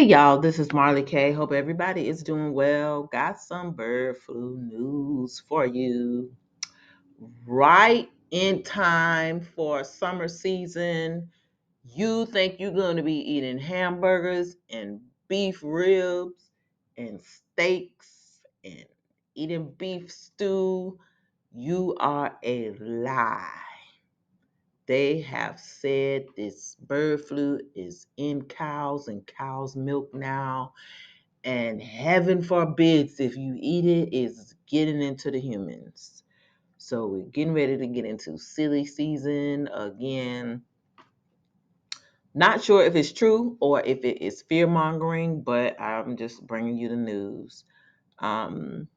Y'all, this is Marley K. Hope everybody is doing well. Got some bird flu news for you. Right in time for summer season. You think you're going to be eating hamburgers and beef ribs and steaks and eating beef stew. You are a lie. They have said this bird flu is in cows and cow's milk now. And heaven forbids if you eat it, it's getting into the humans. So we're getting ready to get into silly season again. Not sure if it's true or if it is fear mongering, but I'm just bringing you the news, um,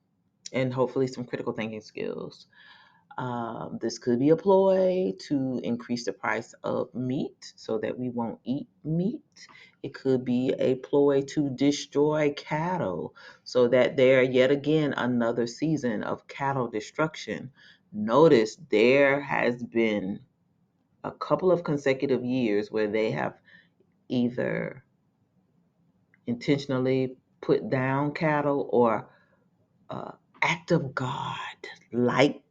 and hopefully some critical thinking skills. This could be a ploy to increase the price of meat so that we won't eat meat. It could be a ploy to destroy cattle so that there, yet again, another season of cattle destruction. Notice there has been a couple of consecutive years where they have either intentionally put down cattle or uh, act of God like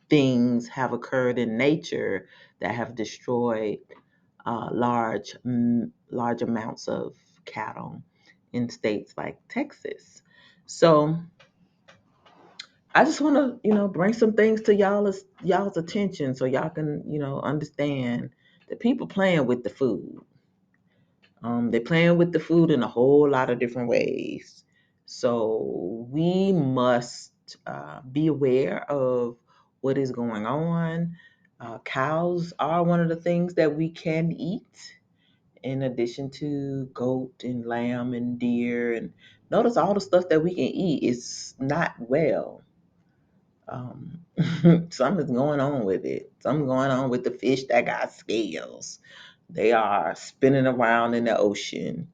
things have occurred in nature that have destroyed large amounts of cattle in states like Texas. So I just want to bring some things to y'all's attention so y'all can understand that people playing with the food. They're playing with the food in a whole lot of different ways. So we must be aware of what is going on. Cows are one of the things that we can eat, in addition to goat and lamb and deer. And notice all the stuff that we can eat is not well. Something's going on with it. Something going on with the fish that got scales. They are spinning around in the ocean.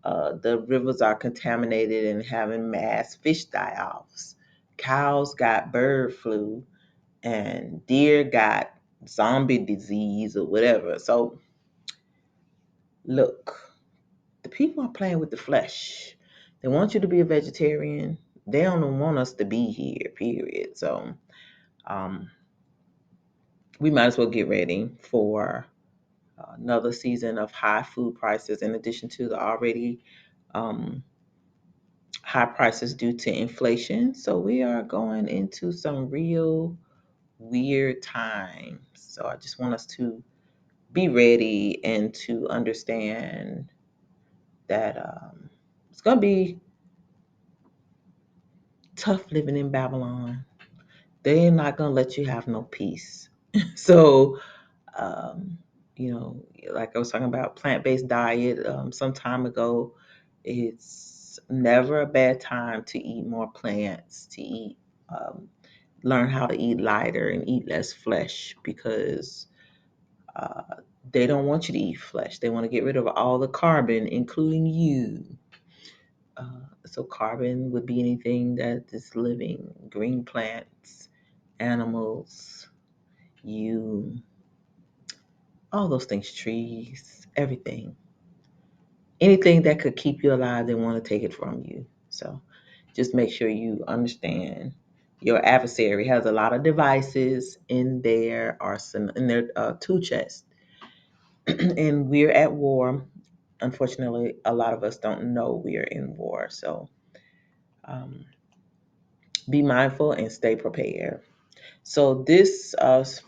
The rivers are contaminated and having mass fish die-offs. Cows got bird flu, and deer got zombie disease or whatever. So, look, the people are playing with the flesh. They want you to be a vegetarian. They don't want us to be here, period. So, um, we might as well get ready for another season of high food prices in addition to the already um, high prices due to inflation. So we are going into some real weird times. So I just want us to be ready and to understand that it's going to be tough living in Babylon. They're not going to let you have no peace. So, um, like I was talking about plant-based diet some time ago, it's never a bad time to eat more plants, to eat um, learn how to eat lighter and eat less flesh because uh, they don't want you to eat flesh. They want to get rid of all the carbon, including you. So carbon would be anything that is living, green plants, animals, you, all those things, trees, everything. Anything that could keep you alive, they want to take it from you. So just make sure you understand your adversary has a lot of devices in their arsenal, in their tool chest, and we're at war. Unfortunately, a lot of us don't know we are in war. So um, be mindful and stay prepared. So this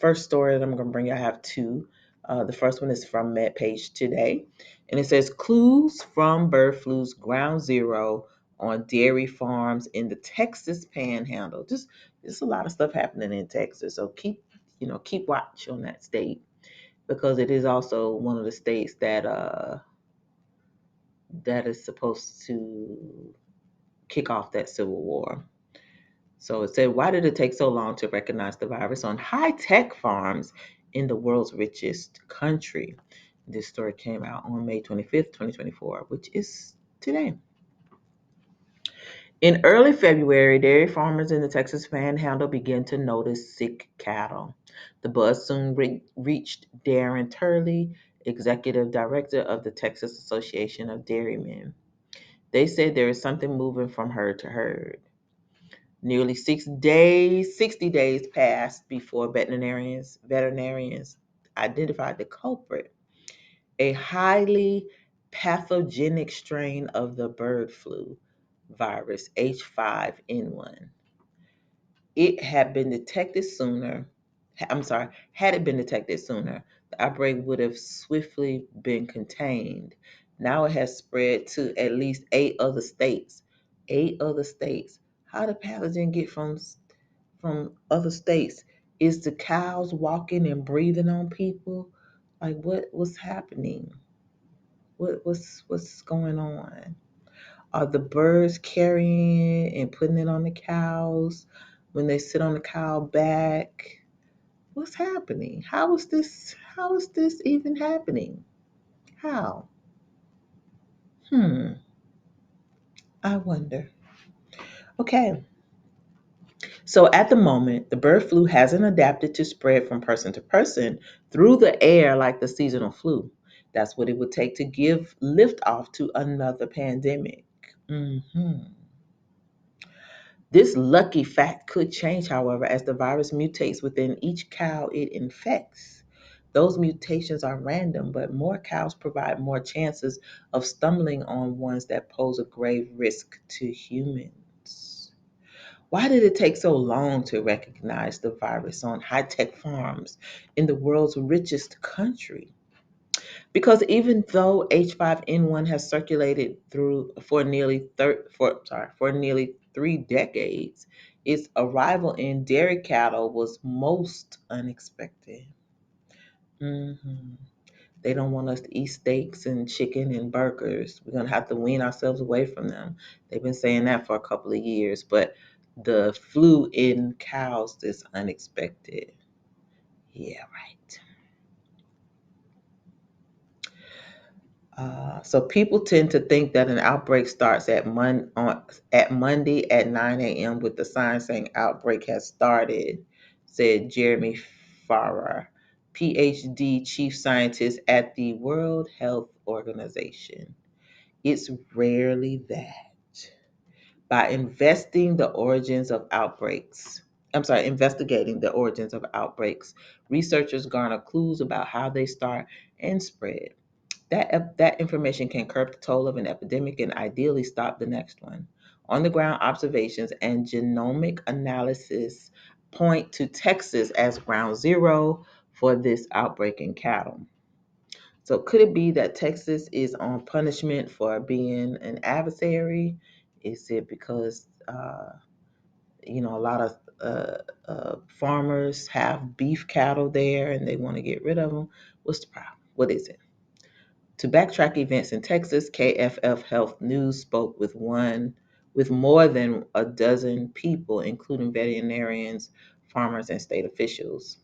first story that I'm going to bring you, I have two. The first one is from MedPage Today, and it says clues from bird flu's ground zero on dairy farms in the Texas Panhandle. Just a lot of stuff happening in Texas, so keep watch on that state because it is also one of the states that is supposed to kick off that civil war. So it said, why did it take so long to recognize the virus on high tech farms in the world's richest country? This story came out on May 25th, 2024, which is today. In early February, dairy farmers in the Texas Panhandle began to notice sick cattle. The buzz soon reached Darren Turley, executive director of the Texas Association of Dairymen. They said there is something moving from herd to herd. Nearly 6 days, 60 days passed before veterinarians identified the culprit, a highly pathogenic strain of the bird flu virus H5N1. It had been detected sooner. I'm sorry, had it been detected sooner, the outbreak would have swiftly been contained. Now it has spread to at least 8 other states. 8 other states. How did pathogen get from other states? Is the cows walking and breathing on people? Like what's happening? What's going on? Are the birds carrying it and putting it on the cows when they sit on the cow back? What's happening? How is this even happening? How? Hmm. I wonder. Okay. So at the moment, the bird flu hasn't adapted to spread from person to person through the air like the seasonal flu. That's what it would take to give lift off to another pandemic. Hmm. This lucky fact could change, however, as the virus mutates within each cow it infects. Those mutations are random, but more cows provide more chances of stumbling on ones that pose a grave risk to humans. Why did it take so long to recognize the virus on high tech farms in the world's richest country? Because even though H5N1 has circulated through for nearly 3 decades, its arrival in dairy cattle was most unexpected. Mhm. They don't want us to eat steaks and chicken and burgers. We're gonna have to wean ourselves away from them. They've been saying that for a couple of years, but the flu in cows is unexpected. Yeah, right. So people tend to think that an outbreak starts at Monday at 9 a.m. with the sign saying outbreak has started, said Jeremy Farrar, PhD chief scientist at the World Health Organization. It's rarely that. By investigating the origins of outbreaks, researchers garner clues about how they start and spread. That information can curb the toll of an epidemic and ideally stop the next one. On the ground observations and genomic analysis point to Texas as ground zero for this outbreak in cattle. So, could it be that Texas is on punishment for being an adversary? Is it because, a lot of farmers have beef cattle there and they want to get rid of them? What's the problem? What is it? To backtrack events in Texas, KFF Health News spoke with more than a dozen people, including veterinarians, farmers, and state officials.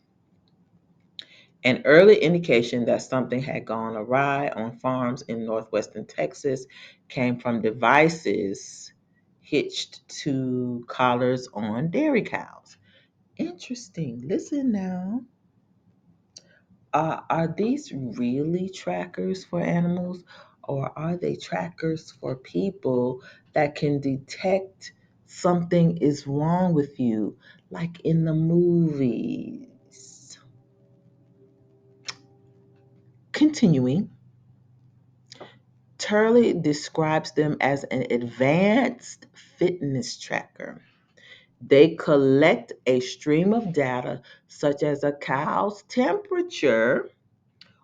An early indication that something had gone awry on farms in northwestern Texas came from devices hitched to collars on dairy cows. Interesting. Listen now. Are these really trackers for animals, or are they trackers for people that can detect something is wrong with you, like in the movies? Continuing, Turley describes them as an advanced fitness tracker. They collect a stream of data such as a cow's temperature,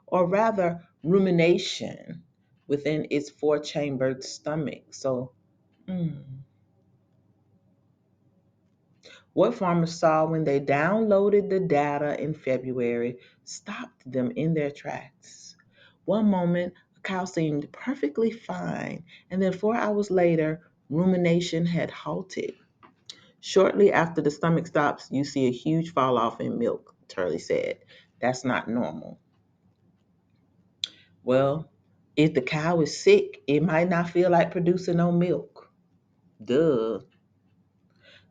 or rather rumination, within its four-chambered stomach. So, mm, what farmers saw when they downloaded the data in February stopped them in their tracks. One moment, a cow seemed perfectly fine, and then 4 hours later, rumination had halted. Shortly after the stomach stops, you see a huge fall off in milk, Turley said. That's not normal. Well, if the cow is sick, it might not feel like producing no milk. Duh.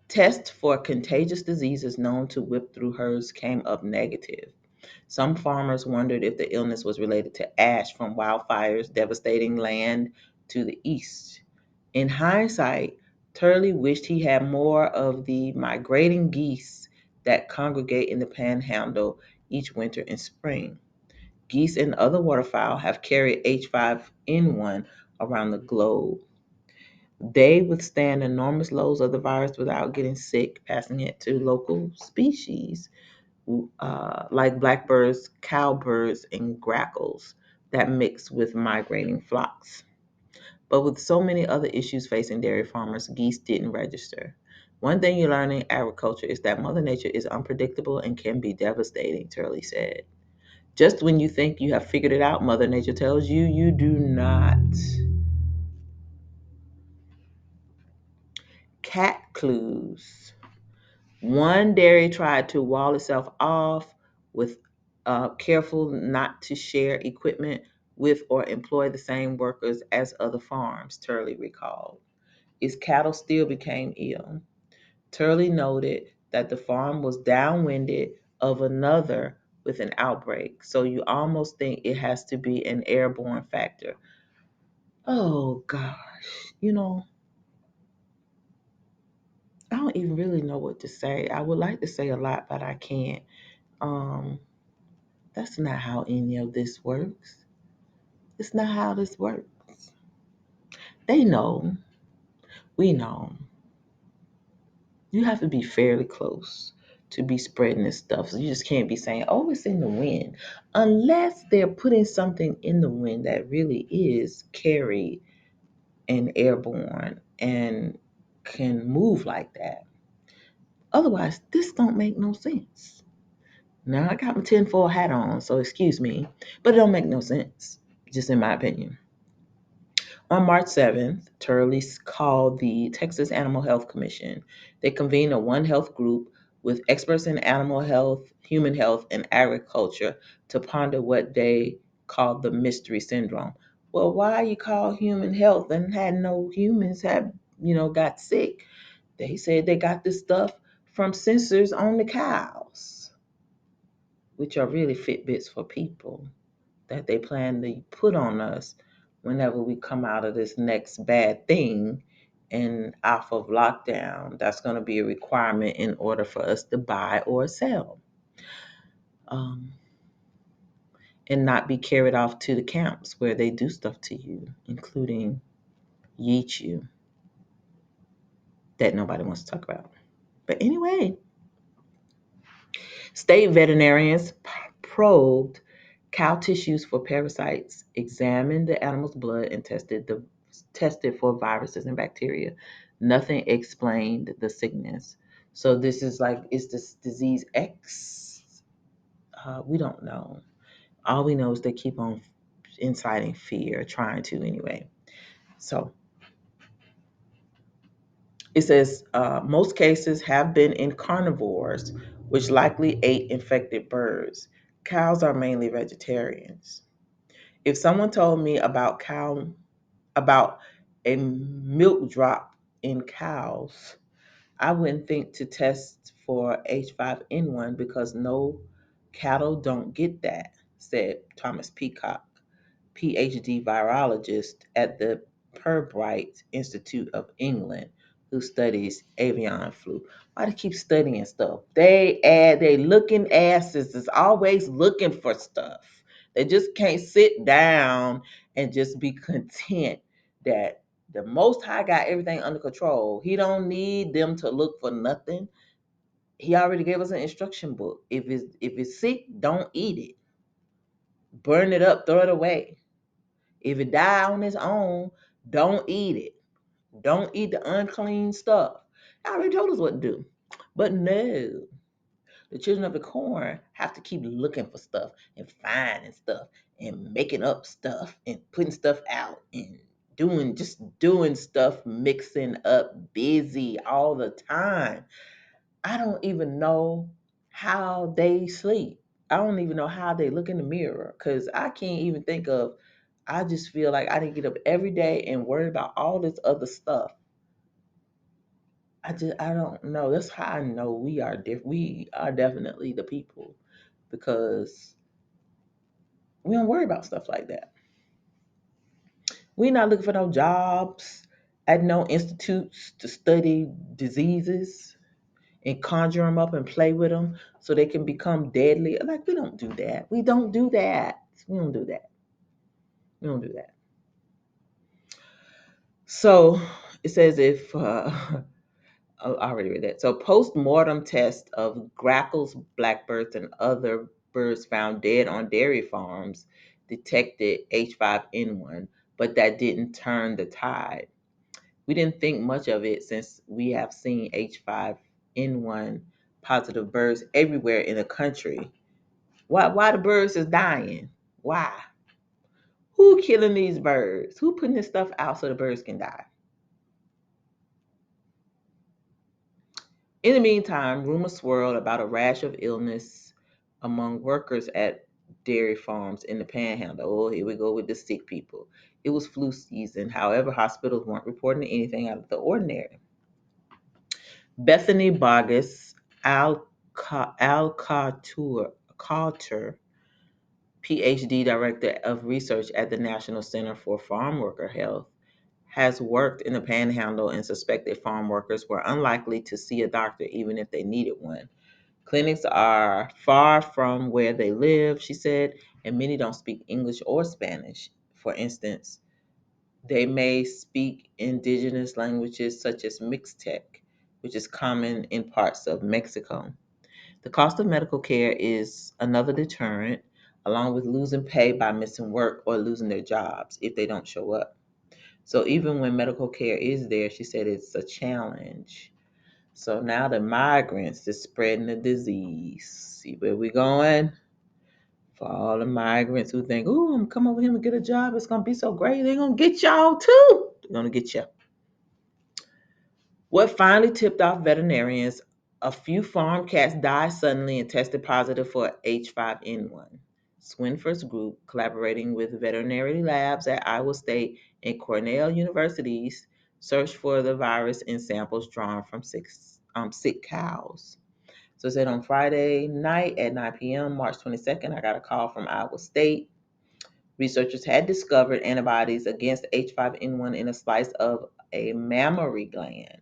Tests for contagious diseases known to whip through herds came up negative. Some farmers wondered if the illness was related to ash from wildfires devastating land to the east. In hindsight, Turley wished he had more of the migrating geese that congregate in the panhandle each winter and spring. Geese and other waterfowl have carried H5N1 around the globe. They withstand enormous loads of the virus without getting sick, passing it to local species like blackbirds, cowbirds, and grackles that mix with migrating flocks. But with so many other issues facing dairy farmers, geese didn't register. One thing you learn in agriculture is that Mother Nature is unpredictable and can be devastating, Turley said. Just when you think you have figured it out, Mother Nature tells you you do not. Cat clues. One dairy tried to wall itself off with careful not to share equipment with or employ the same workers as other farms, Turley recalled. Its cattle still became ill. Turley noted that the farm was downwinded of another with an outbreak, so you almost think it has to be an airborne factor. Oh gosh, I don't even really know what to say. I would like to say a lot, but I can't. Um, that's not how any of this works. It's not how this works. They know. We know. You have to be fairly close to be spreading this stuff. So you just can't be saying, oh, it's in the wind. Unless they're putting something in the wind that really is carried and airborne and can move like that. Otherwise, this don't make no sense. Now I got my tinfoil hat on, so excuse me, but it don't make no sense, just in my opinion. On March 7th, Turley called the Texas Animal Health Commission. They convened a One Health group with experts in animal health, human health, and agriculture to ponder what they called the mystery syndrome. Well, why you call human health and had no humans got sick? They said they got this stuff from sensors on the cows, which are really Fitbits for people that they plan to put on us whenever we come out of this next bad thing and off of lockdown. That's going to be a requirement in order for us to buy or sell, um, and not be carried off to the camps where they do stuff to you, including yeet you, that nobody wants to talk about. But anyway, state veterinarians probed cow tissues for parasites, examined the animal's blood, and tested for viruses and bacteria. Nothing explained the sickness. So this is like, is this disease X? We don't know. All we know is they keep on inciting fear, trying to anyway. So it says most cases have been in carnivores, which likely ate infected birds. Cows are mainly vegetarians. If someone told me about a milk drop in cows, I wouldn't think to test for H5N1 because no cattle don't get that, said Thomas Peacock, PhD virologist at the Purbright Institute of England, who studies avian flu. Why they keep studying stuff? They looking asses is always looking for stuff. They just can't sit down and just be content that the Most High got everything under control. He don't need them to look for nothing. He already gave us an instruction book. If it's sick, don't eat it. Burn it up, throw it away. If it die on its own, don't eat it. Don't eat the unclean stuff. I already told us what to do. But no, the children of the corn have to keep looking for stuff and finding stuff and making up stuff and putting stuff out and doing stuff, mixing up, busy all the time. I don't even know how they sleep. I don't even know how they look in the mirror because I can't even think of. I just feel like I didn't get up every day and worry about all this other stuff. I don't know. That's how I know we are different. We are definitely the people because we don't worry about stuff like that. We're not looking for no jobs. at no institutes to study diseases and conjure them up and play with them so they can become deadly. Like, we don't do that. We don't do that. We don't do that. We don't do that. So it says if oh, I already read that. So post-mortem test of grackles, blackbirds, and other birds found dead on dairy farms detected H5N1, but that didn't turn the tide. We didn't think much of it since we have seen H5N1 positive birds everywhere in the country. Why the birds is dying? Why? Who killing these birds? Who putting this stuff out so the birds can die? In the meantime, rumors swirled about a rash of illness among workers at dairy farms in the panhandle. Oh, here we go with the sick people. It was flu season. However, hospitals weren't reporting anything out of the ordinary. Bethany Bogus Alcautur, PhD Director of Research at the National Center for Farm Worker Health, has worked in the panhandle and suspected farm workers were unlikely to see a doctor even if they needed one. Clinics are far from where they live, she said, and many don't speak English or Spanish. For instance, they may speak indigenous languages such as Mixtec, which is common in parts of Mexico. The cost of medical care is another deterrent, along with losing pay by missing work or losing their jobs if they don't show up. So even when medical care is there, she said it's a challenge. So now the migrants is spreading the disease. See where we going? For all the migrants who think, "Ooh, I'm gonna come over here and get a job. It's gonna be so great." They're gonna get y'all too. They're gonna get you. What finally tipped off veterinarians? A few farm cats died suddenly and tested positive for H5N1. Swinford's group, collaborating with veterinary labs at Iowa State and Cornell universities, searched for the virus in samples drawn from sick cows. So it said on Friday night at 9 p.m., March 22nd, I got a call from Iowa State. Researchers had discovered antibodies against H5N1 in a slice of a mammary gland.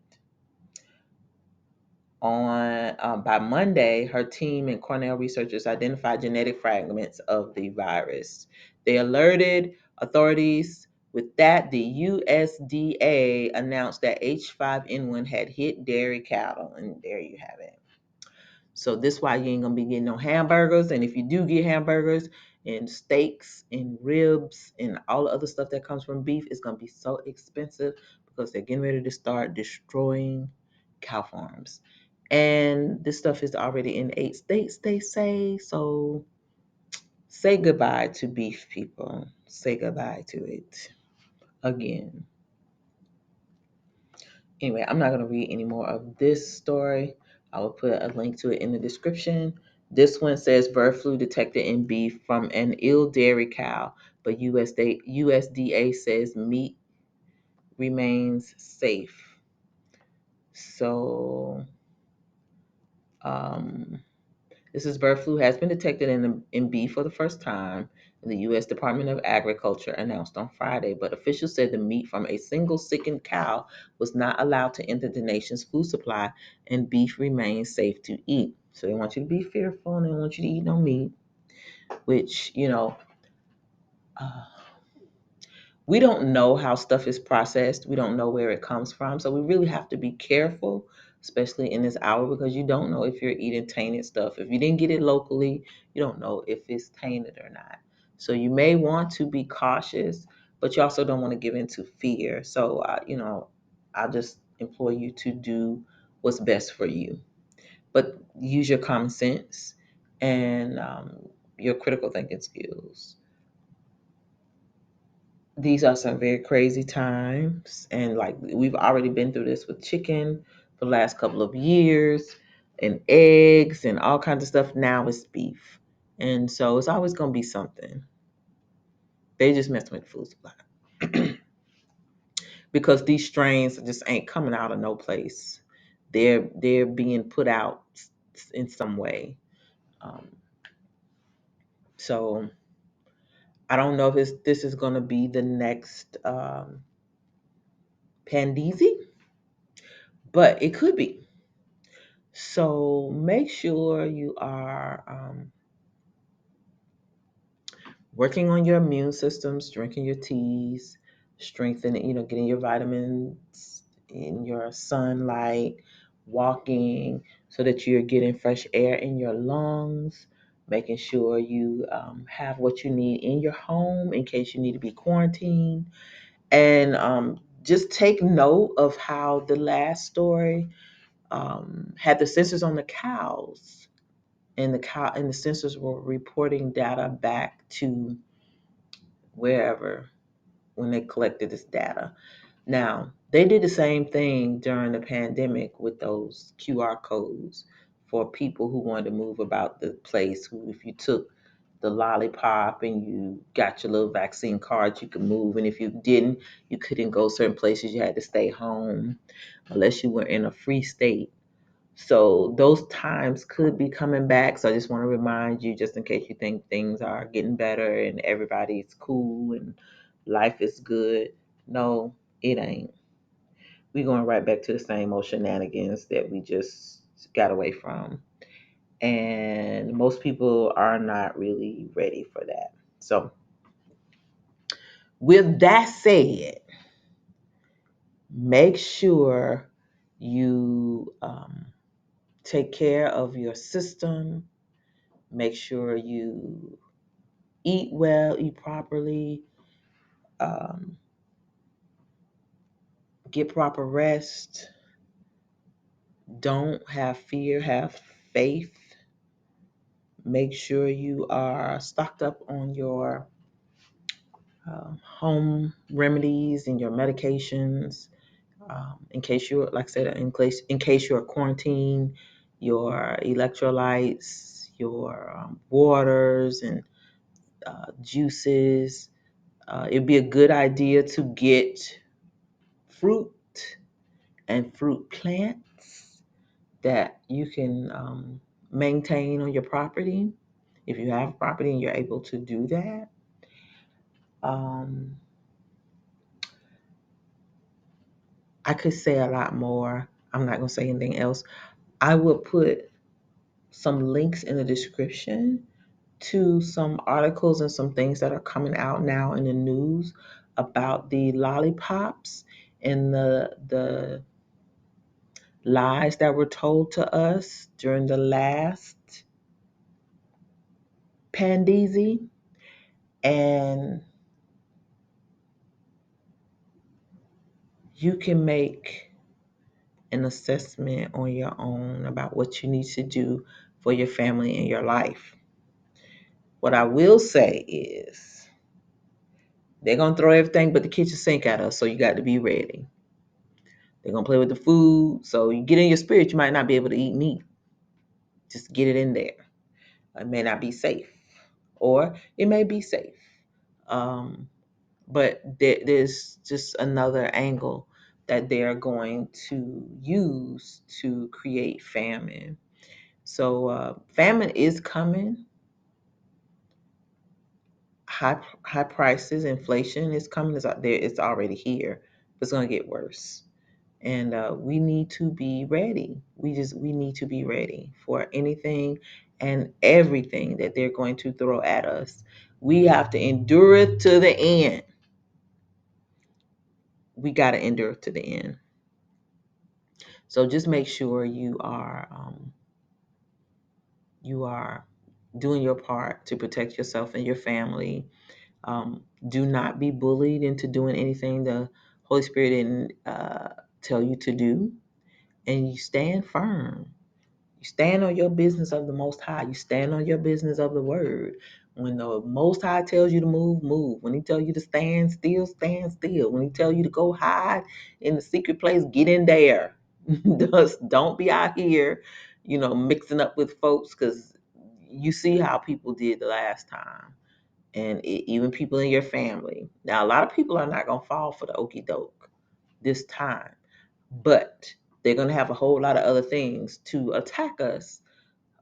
By Monday, her team and Cornell researchers identified genetic fragments of the virus. They alerted authorities. With that, the USDA announced that H5N1 had hit dairy cattle, and there you have it. So this why you ain't gonna be getting no hamburgers, and if you do get hamburgers and steaks and ribs and all the other stuff that comes from beef, it's gonna be so expensive because they're getting ready to start destroying cow farms. And this stuff is already in 8 states, they say. So say goodbye to beef, people. Say goodbye to it again. Anyway, I'm not going to read any more of this story. I will put a link to it in the description. This one says bird flu detected in beef from an ill dairy cow, but USDA says meat remains safe. So, um, this is bird flu has been detected in beef for the first time. The U.S. Department of Agriculture announced on Friday, but officials said the meat from a single sickened cow was not allowed to enter the nation's food supply, and beef remains safe to eat. So they want you to be fearful and they want you to eat no meat, which, uh, we don't know how stuff is processed. We don't know where it comes from. So we really have to be careful, especially in this hour, because you don't know if you're eating tainted stuff. If you didn't get it locally, you don't know if it's tainted or not. So you may want to be cautious, but you also don't want to give in to fear. So, I'll just implore you to do what's best for you. But use your common sense and your critical thinking skills. These are some very crazy times, and like we've already been through this with chicken for the last couple of years, and eggs and all kinds of stuff. Now it's beef, and so it's always going to be something. They just messing with the food supply because these strains just ain't coming out of no place. They're being put out in some way. um, so I don't know if this is going to be the next pandeezy, but it could be. So make sure you are working on your immune systems, drinking your teas, strengthening, getting your vitamins in your sunlight, walking so that you're getting fresh air in your lungs, making sure you have what you need in your home in case you need to be quarantined. And just take note of how the last story had the sensors on the cows, and the sensors were reporting data back to wherever when they collected this data. Now, they did the same thing during the pandemic with those QR codes for people who wanted to move about the place. Who, if you took the lollipop and you got your little vaccine card, you could move. And if you didn't, you couldn't go certain places. You had to stay home unless you were in a free state. So those times could be coming back. So I just want to remind you, just in case you think things are getting better and everybody's cool and life is good. No, it ain't. We going right back to the same old shenanigans that we just got away from. And most people are not really ready for that. So with that said, make sure you take care of your system. Make sure you eat well, eat properly, um, get proper rest. Don't have fear, have faith. Make sure you are stocked up on your home remedies and your medications. In case you're, like I said, in case you're quarantined, your electrolytes, your waters and juices. It'd be a good idea to get fruit and fruit plants that you can maintain on your property if you have property and you're able to do that. Um, I could say a lot more. I'm not going to say anything else. I will put some links in the description to some articles and some things that are coming out now in the news about the lollipops and the lies that were told to us during the last pandeezy. And you can make an assessment on your own about what you need to do for your family and your life. What I will say is they're going to throw everything but the kitchen sink at us, so you got to be ready. They're going to play with the food, so you get in your spirit, you might not be able to eat meat. Just get it in there. It may not be safe, or it may be safe. Um, but there's just another angle that they're going to use to create famine. So famine is coming. High prices, inflation is coming. It's out there. It's already here. But it's going to get worse, and we need to be ready. We need to be ready for anything and everything that they're going to throw at us. We have to endure it to the end. We got to endure to the end. So just make sure you are doing your part to protect yourself and your family. Do not be bullied into doing anything the Holy Spirit didn't tell you to do, and you stand firm. You stand on your business of the Most High. You stand on your business of the Word. When the Most High tells you to move, move. When He tells you to stand still, stand still. When He tells you to go hide in the secret place, get in there. Just don't be out here, mixing up with folks, because you see how people did the last time, and even people in your family. Now, a lot of people are not gonna fall for the okey doke this time, but they're going to have a whole lot of other things to attack us,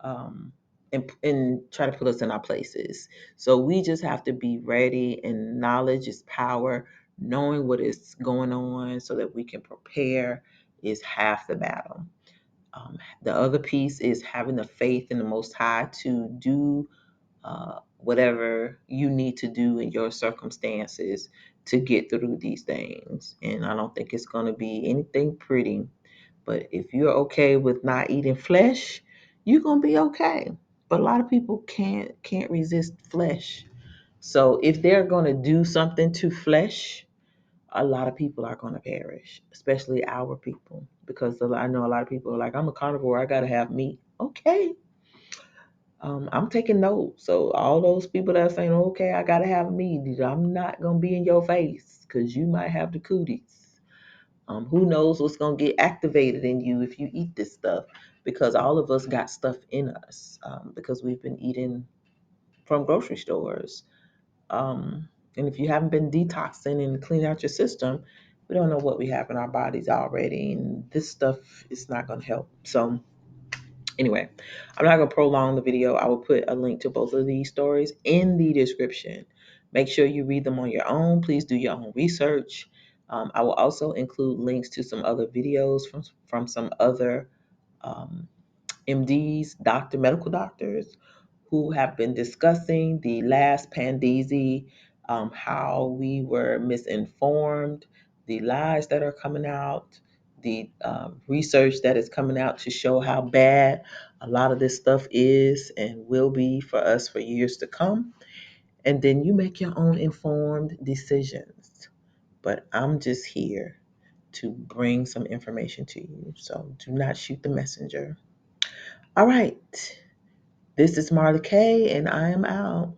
and try to put us in our places. So we just have to be ready, and knowledge is power. Knowing what is going on so that we can prepare is half the battle. The other piece is having the faith in the Most High to do whatever you need to do in your circumstances to get through these things. And I don't think it's going to be anything pretty. But if you're okay with not eating flesh, you're going to be okay. But a lot of people can't resist flesh. So if they're going to do something to flesh, a lot of people are going to perish, especially our people, because I know a lot of people are like, I'm a carnivore, I got to have meat. Okay, I'm taking notes. So all those people that are saying, okay, I got to have meat, I'm not going to be in your face because you might have the cooties. Who knows what's going to get activated in you if you eat this stuff, because all of us got stuff in us, because we've been eating from grocery stores. And if you haven't been detoxing and cleaning out your system, we don't know what we have in our bodies already. And this stuff is not going to help. So, anyway, I'm not going to prolong the video. I will put a link to both of these stories in the description. Make sure you read them on your own. Please do your own research. I will also include links to some other videos from some other um, MDs, medical doctors, who have been discussing the last pandemic, how we were misinformed, the lies that are coming out, the research that is coming out to show how bad a lot of this stuff is and will be for us for years to come. And then you make your own informed decisions. But I'm just here to bring some information to you. So do not shoot the messenger. All right. This is Marla K, and I am out.